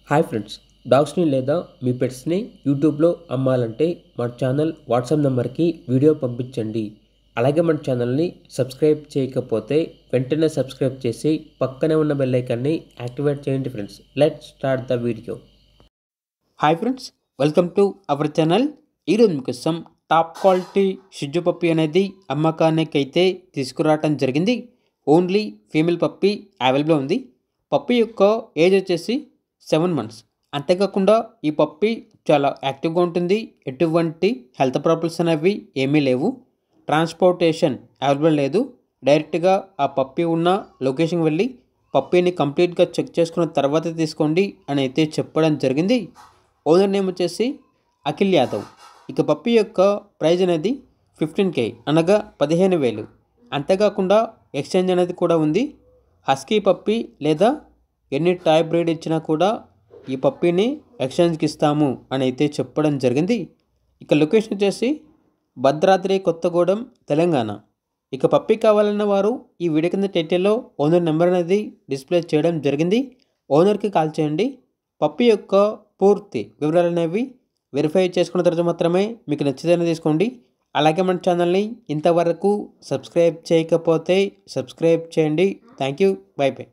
Hi friends, డాగ్స్ని లేదా మీ పెట్స్ని యూట్యూబ్లో అమ్మాలంటే మన ఛానల్ వాట్సాప్ నెంబర్కి వీడియో పంపించండి. అలాగే మన ఛానల్ని సబ్స్క్రైబ్ చేయకపోతే వెంటనే సబ్స్క్రైబ్ చేసి పక్కనే ఉన్న బెల్ ఐకాన్ని యాక్టివేట్ చేయండి friends. Let's start the video. Hi friends, welcome to our channel. ఈరోజు మీకోసం టాప్ క్వాలిటీ షిజు పప్పీ అనేది అమ్మకానికి అయితే తీసుకురావటం జరిగింది. ఓన్లీ ఫీమేల్ పప్పీ అవైలబుల్ ఉంది. పప్పీ యొక్క ఏజ్ వచ్చేసి 7 months. అంతేకాకుండా ఈ పప్పీ చాలా యాక్టివ్గా ఉంటుంది. ఎటువంటి హెల్త్ ప్రాబ్లమ్స్ అనేవి ఏమీ లేవు. ట్రాన్స్పోర్టేషన్ అవైలబుల్ లేదు. డైరెక్ట్గా ఆ పప్పీ ఉన్న లొకేషన్కి వెళ్ళి పప్పీని కంప్లీట్గా చెక్ చేసుకున్న తర్వాత తీసుకోండి అని అయితే చెప్పడం జరిగింది. ఓనర్ నేమ్ వచ్చేసి అఖిల్ యాదవ్. ఇక పప్పీ యొక్క ప్రైజ్ అనేది 15K అనగా 15,000. అంతేకాకుండా ఎక్స్చేంజ్ అనేది కూడా ఉంది. హస్కీ పప్పీ లేదా ఎన్ని టాయ్ బ్రీడ్ ఇచ్చినా కూడా ఈ పప్పీని ఎక్స్చేంజ్కి ఇస్తాము అని అయితే చెప్పడం జరిగింది. ఇక లొకేషన్ వచ్చేసి భద్రాద్రి కొత్తగూడెం, తెలంగాణ. ఇక పప్పీ కావాలన్న వారు ఈ వీడియో కింద టైటిల్లో ఓనర్ నెంబర్ అనేది డిస్ప్లే చేయడం జరిగింది. ఓనర్కి కాల్ చేయండి. పప్పీ యొక్క పూర్తి వివరాలు అనేవి వెరిఫై చేసుకున్న తర్వాత మాత్రమే మీకు నచ్చితేనే తీసుకోండి. అలాగే మన ఛానల్ని ఇంతవరకు సబ్స్క్రైబ్ చేయకపోతే సబ్స్క్రైబ్ చేయండి. Thank you. By by.